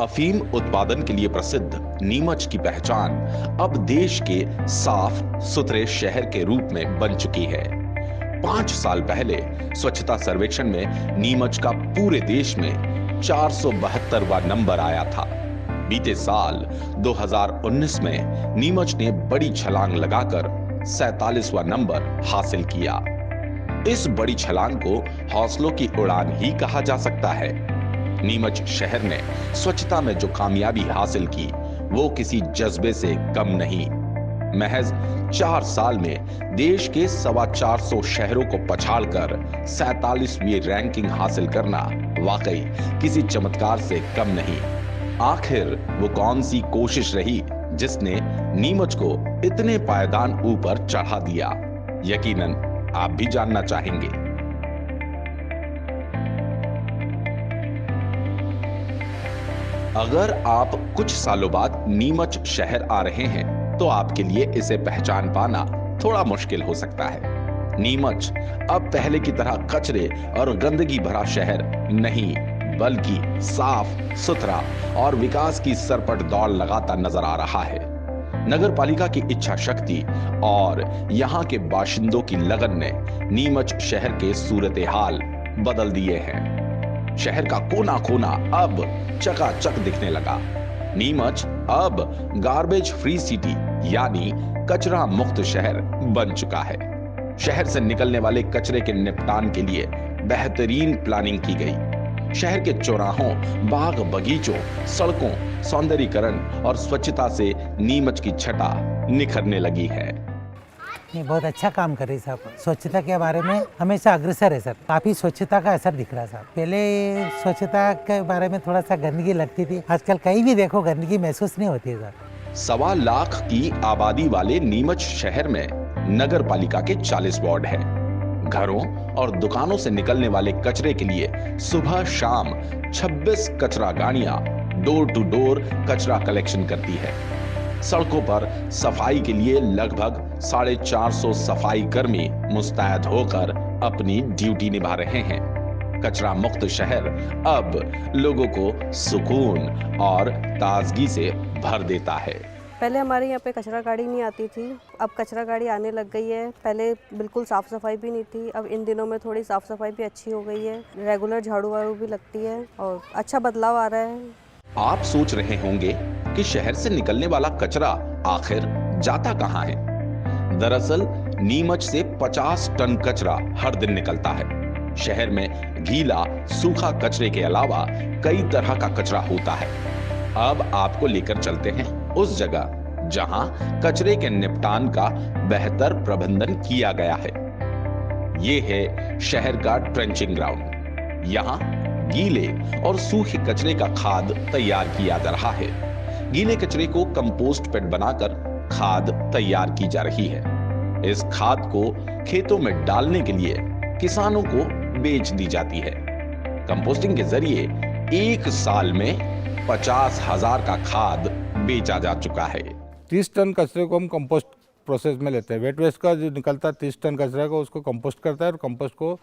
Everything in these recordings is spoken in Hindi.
अफीम उत्पादन के लिए प्रसिद्ध नीमच की पहचान अब देश के साफ सुथरे शहर के रूप में बन चुकी है। 5 साल पहले स्वच्छता सर्वेक्षण में नीमच का पूरे देश में 472वां नंबर आया था। बीते साल 2019 में नीमच ने बड़ी छलांग लगाकर 47वां नंबर हासिल किया। इस बड़ी छलांग को हौसलों की उड़ान ही कहा जा सकता है। नीमच शहर ने स्वच्छता में जो कामयाबी हासिल की वो किसी जज्बे से कम नहीं। महज 4 साल में देश के 425 शहरों को पछाड़कर 47वीं रैंकिंग हासिल करना वाकई किसी चमत्कार से कम नहीं। आखिर वो कौन सी कोशिश रही जिसने नीमच को इतने पायदान ऊपर चढ़ा दिया? यकीनन आप भी जानना चाहेंगे। अगर आप कुछ सालों बाद नीमच शहर आ रहे हैं तो आपके लिए इसे पहचान पाना थोड़ा मुश्किल हो सकता है। नीमच अब पहले की तरह कचरे और गंदगी भरा शहर नहीं, बल्कि साफ सुथरा और विकास की सरपट दौड़ लगाता नजर आ रहा है। नगर पालिका की इच्छा शक्ति और यहाँ के बाशिंदों की लगन ने नीमच शहर के सूरत हाल बदल दिए हैं। शहर का कोना कोना अब चकाचक दिखने लगा। नीमच अब गार्बेज फ्री सिटी यानी कचरा मुक्त शहर बन चुका है। शहर से निकलने वाले कचरे के निपटान के लिए बेहतरीन प्लानिंग की गई। शहर के चौराहों, बाग बगीचों, सड़कों, सौंदर्यीकरण और स्वच्छता से नीमच की छटा निखरने लगी है। नहीं, बहुत अच्छा काम कर रही साहब। स्वच्छता के बारे में हमेशा अग्रसर है सर। काफी स्वच्छता का असर दिख रहा है साहब। पहले स्वच्छता के बारे में थोड़ा सा गंदगी लगती थी, आजकल कहीं भी देखो गंदगी महसूस नहीं होती है सर। 1.25 लाख की आबादी वाले नीमच शहर में नगर पालिका के 40 वार्ड हैं। घरों और दुकानों से निकलने वाले कचरे के लिए सुबह शाम 26 कचरा गाड़ियां डोर टू डोर कचरा कलेक्शन करती है। सड़कों पर सफाई के लिए लगभग 450 सफाई कर्मी मुस्तैद होकर अपनी ड्यूटी निभा रहे हैं। कचरा मुक्त शहर अब लोगों को सुकून और ताजगी से भर देता है। पहले हमारे यहाँ पे कचरा गाड़ी नहीं आती थी, अब कचरा गाड़ी आने लग गई है। पहले बिल्कुल साफ़ सफाई भी नहीं थी, अब इन दिनों में थोड़ी साफ़ सफाई भी अच्छी हो गई है। रेगुलर झाड़ू वाड़ू भी लगती है और अच्छा बदलाव आ रहा है। आप सोच रहे होंगे कि शहर से निकलने वाला कचरा आखिर जाता कहां है? दरअसल नीमच से 50 टन कचरा हर दिन निकलता है। शहर में गीला, सूखा कचरे के अलावा कई तरह का कचरा होता है। अब आपको लेकर चलते हैं उस जगह जहां कचरे के निपटान का बेहतर प्रबंधन किया गया है। ये है शहर का ट्रेंचिंग ग्राउंड। यहाँ गीले और सूखे कचरे का खाद तैयार किया जा रहा है। गीले कचरे को कंपोस्ट पेट बनाकर खाद तैयार की जा रही है। इस खाद को खेतों में डालने के लिए किसानों को बेच दी जाती है। कंपोस्टिंग के जरिए 1 साल में 50,000 का खाद बेचा जा चुका है। 30 टन कचरे को हम कंपोस्ट प्रोसेस में लेते हैं। वेट वेस्ट का जो निकलता है 30 टन कचरा को, उसको कंपोस्ट करता है और कंपोस्ट को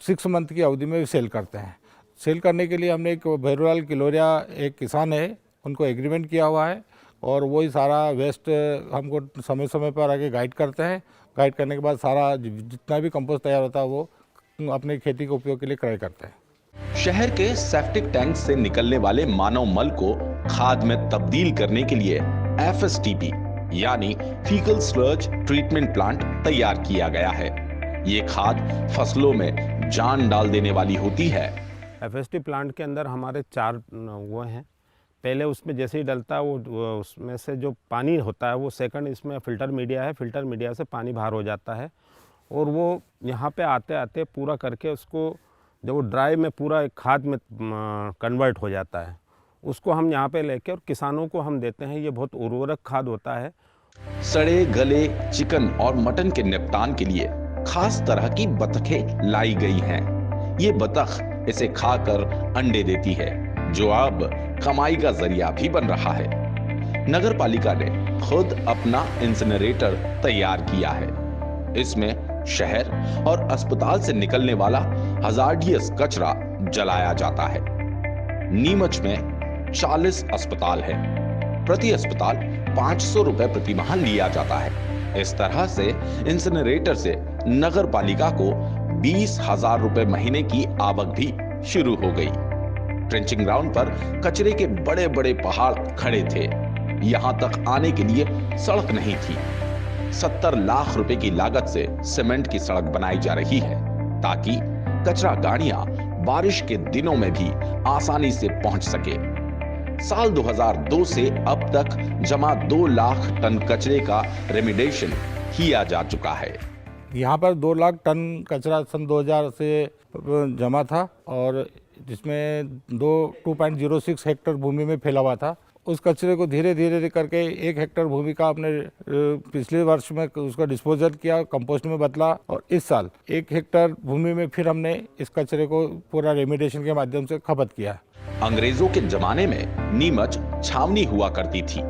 6 मंथ की अवधि में सेल करते हैं। सेल करने के लिए हमने एक भैरूलाल किलोरिया एक किसान है, उनको एग्रीमेंट किया हुआ है और वही सारा वेस्ट हमको समय समय पर आगे गाइड करते हैं। गाइड करने के बाद सारा जितना भी कंपोस्ट तैयार होता है वो अपने खेती के उपयोग के लिए क्रय करते हैं। शहर के सेप्टिक टैंक से निकलने वाले मानव मल को खाद में तब्दील करने के लिए FSTP यानी फीकल स्लर्ज ट्रीटमेंट प्लांट तैयार किया गया है। ये खाद फसलों में जान डाल देने वाली होती है। FST प्लांट के अंदर हमारे 4 वो हैं। पहले उसमें जैसे ही डलता है वो उसमें से जो पानी होता है वो सेकंड इसमें फ़िल्टर मीडिया है। फ़िल्टर मीडिया से पानी बाहर हो जाता है और वो यहाँ पे आते आते पूरा करके उसको जब वो ड्राई में पूरा एक खाद में कन्वर्ट हो जाता है, उसको हम यहाँ पे लेके और किसानों को हम देते हैं। ये बहुत उर्वरक खाद होता है। सड़े गले चिकन और मटन के निपटान के लिए खास तरह की बतखें लाई गई हैं। ये बतख इसे खाकर अंडे देती है, जो अब कमाई का जरिया भी बन रहा है। नगर पालिका ने खुद अपना इंसिनरेटर तैयार किया है। इसमें शहर और अस्पताल से निकलने वाला हजार्डियस कचरा जलाया जाता है। नीमच में 40 अस्पताल है। प्रति अस्पताल 500 रुपए प्रति माह लिया जाता है। इस तरह से इंसिनरेटर से नगर पालिका को 20,000 रुपए महीने की आवक भी शुरू हो गई। ट्रेंचिंग ग्राउंड पर कचरे के बड़े बड़े पहाड़ खड़े थे। यहां तक आने के लिए सड़क नहीं थी। 70 लाख रुपए की लागत से सीमेंट की सड़क बनाई जा रही है ताकि कचरा गाड़ियां बारिश के दिनों में भी आसानी से पहुंच सके। साल 2002 से अब तक जमा 2 लाख टन कचरे का रेमिडिएशन किया जा चुका है। यहाँ पर 2 लाख टन कचरा सन 2000 से जमा था और जिसमें 2.06 हेक्टेयर भूमि में फैला हुआ था। उस कचरे को धीरे धीरे करके 1 हेक्टेयर भूमि का हमने पिछले वर्ष में उसका डिस्पोजल किया, कंपोस्ट में बदला और इस साल 1 हेक्टेयर भूमि में फिर हमने इस कचरे को पूरा रेमिडिएशन के माध्यम से खपत किया। अंग्रेजों के जमाने में नीमच छावनी हुआ करती थी।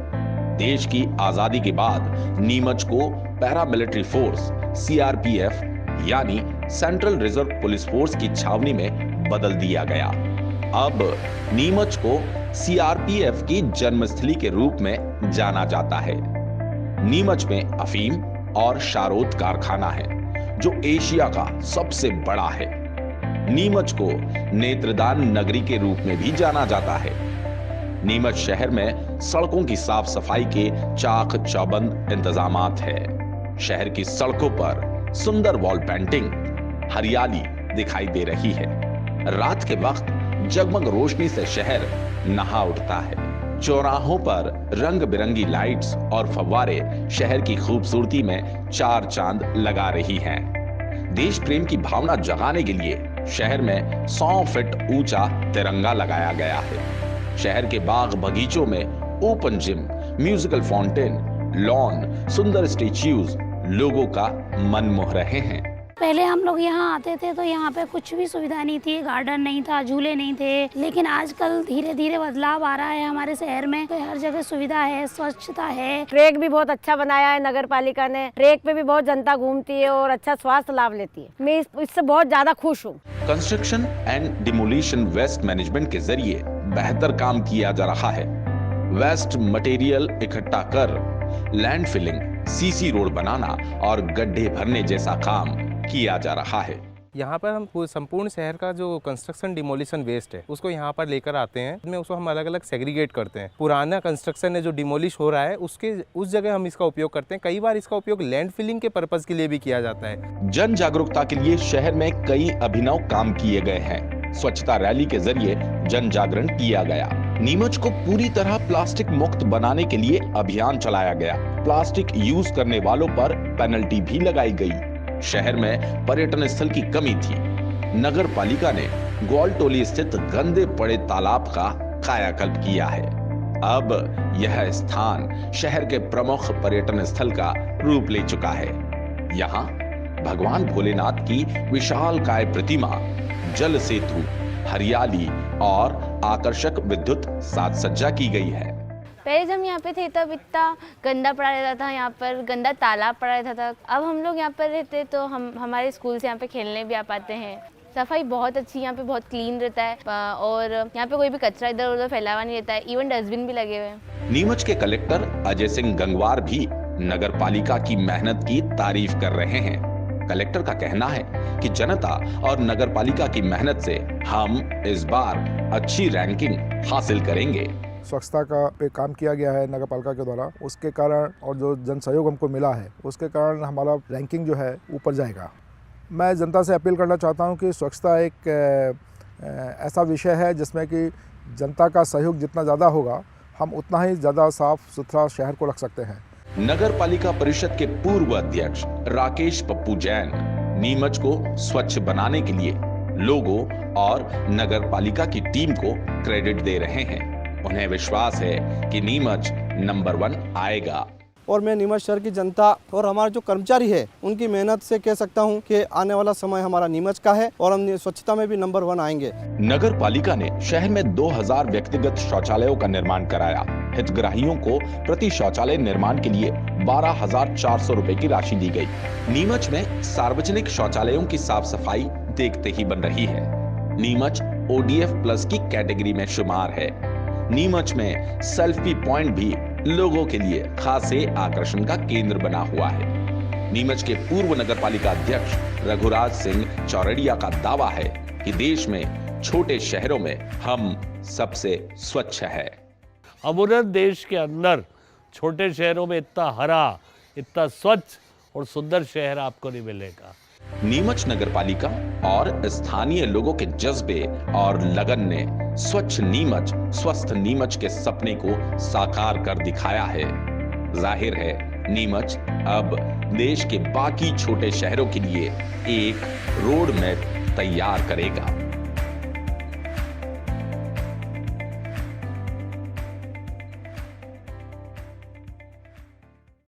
देश की आजादी के बाद नीमच को पैरामिलिट्री फोर्स CRPF यानी सेंट्रल रिजर्व पुलिस फोर्स की छावनी में बदल दिया गया। अब नीमच को CRPF की जन्मस्थली के रूप में जाना जाता है। नीमच में अफीम और शारोद कारखाना है जो एशिया का सबसे बड़ा है। नीमच को नेत्रदान नगरी के रूप में भी जाना जाता है। नीमच शहर में सड़कों की साफ सफाई के चाक चौबंद इंतजामात है। शहर की सड़कों पर सुंदर वॉल पेंटिंग, हरियाली दिखाई दे रही है। रात के वक्त जगमग रोशनी से शहर नहा उठता है। चौराहों पर रंग बिरंगी लाइट्स और फव्वारे शहर की खूबसूरती में 4 चांद लगा रही हैं। देश प्रेम की भावना जगाने के लिए शहर में 100 फीट ऊंचा तिरंगा लगाया गया है। शहर के बाग बगीचों में open gym, musical fountain, lawn, सुंदर स्टेच्यूज लोगों का मन मोह रहे हैं। पहले हम लोग यहाँ आते थे तो यहाँ पे कुछ भी सुविधा नहीं थी, गार्डन नहीं था, झूले नहीं थे, लेकिन आजकल धीरे धीरे बदलाव आ रहा है हमारे शहर में। तो हर जगह सुविधा है, स्वच्छता है। ट्रैक भी बहुत अच्छा बनाया है नगर पालिका ने। ट्रैक पे भी बहुत जनता घूमती है और अच्छा स्वास्थ्य लाभ लेती है। मैं इससे बहुत ज्यादा खुश हूँ। Construction and demolition waste management के जरिए बेहतर काम किया जा रहा है। वेस्ट मटेरियल इकट्ठा कर लैंड फिलिंग, CC रोड बनाना और गड्ढे भरने जैसा काम किया जा रहा है। यहाँ पर हम संपूर्ण शहर का जो कंस्ट्रक्शन डिमोलिशन वेस्ट है उसको यहाँ पर लेकर आते हैं। इसमें उसको हम अलग अलग सेग्रीगेट करते हैं। पुराना कंस्ट्रक्शन है जो डिमोलिश हो रहा है उस जगह हम इसका उपयोग करते हैं। कई बार इसका उपयोग लैंड फिलिंग के पर्पज के लिए भी किया जाता है। जन जागरूकता के लिए शहर में कई अभिनव काम किए गए हैं। स्वच्छता रैली के जरिए जन जागरण किया गया। नीमच को पूरी तरह प्लास्टिक मुक्त बनाने के लिए अभियान चलाया गया। प्लास्टिक यूज करने वालों पर पेनल्टी भी लगाई गई। शहर में पर्यटन स्थल की कमी थी। नगर पालिका ने ग्वालटोली स्थित गंदे पड़े तालाब का कायाकल्प किया है। अब यह स्थान शहर के प्रमुख पर्यटन स्थल का रूप ले चुका है। यहाँ भगवान भोलेनाथ की विशालकाय प्रतिमा, जल सेतु, हरियाली और आकर्षक विद्युत साज सज्जा की गई है। पहले जब यहाँ पे थे तब इतना गंदा पड़ा रहता था, यहाँ पर गंदा तालाब पड़ा रहता था। अब हम लोग यहाँ पर रहते तो हमारे स्कूल से यहाँ पे खेलने भी आ पाते हैं। सफाई बहुत अच्छी, यहाँ पे बहुत क्लीन रहता है और यहाँ पे कोई भी कचरा इधर उधर फैला हुआ नहीं रहता है। इवन डस्टबिन भी लगे हुए हैं। नीमच के कलेक्टर अजय सिंह गंगवार भी नगर पालिका की मेहनत की तारीफ कर रहे हैं। कलेक्टर का कहना है कि जनता और नगर पालिका की मेहनत से हम इस बार अच्छी रैंकिंग हासिल करेंगे। स्वच्छता का पे काम किया गया है नगर पालिका के द्वारा, उसके कारण और जो जन सहयोग हमको मिला है उसके कारण हमारा रैंकिंग जो है ऊपर जाएगा। मैं जनता से अपील करना चाहता हूं कि स्वच्छता एक ऐसा विषय है जिसमें कि जनता का सहयोग जितना ज़्यादा होगा हम उतना ही ज़्यादा साफ सुथरा शहर को रख सकते हैं। नगर पालिका परिषद के पूर्व अध्यक्ष राकेश पप्पू जैन नीमच को स्वच्छ बनाने के लिए लोगों और नगर पालिका की टीम को क्रेडिट दे रहे हैं। उन्हें विश्वास है कि नीमच नंबर 1 आएगा। और मैं नीमच शहर की जनता और हमारे जो कर्मचारी है उनकी मेहनत से कह सकता हूं कि आने वाला समय हमारा नीमच का है और हम स्वच्छता में भी नंबर 1 आएंगे। नगर पालिका ने शहर में 2000 व्यक्तिगत शौचालयों का निर्माण कराया। हितग्राहियों को प्रति शौचालय निर्माण के लिए 12,400 रुपए की राशि दी गई। नीमच में सार्वजनिक शौचालयों की साफ सफाई देखते ही बन रही है। नीमच ODF+ की कैटेगरी में शुमार है। नीमच में सेल्फी पॉइंट भी लोगों के लिए खासे आकर्षण का केंद्र बना हुआ है। नीमच के पूर्व नगरपालिका अध्यक्ष रघुराज सिंह चौरड़िया का दावा है कि देश में छोटे शहरों में हम सबसे स्वच्छ है। अमूमन देश के अंदर छोटे शहरों में इतना हरा, इतना स्वच्छ और सुंदर शहर आपको नहीं मिलेगा। नीमच नगरपालिका और स्थानीय लोगों के जज्बे और लगन ने स्वच्छ नीमच, स्वस्थ नीमच के सपने को साकार कर दिखाया है। जाहिर है नीमच अब देश के बाकी छोटे शहरों के लिए एक रोड मैप तैयार करेगा।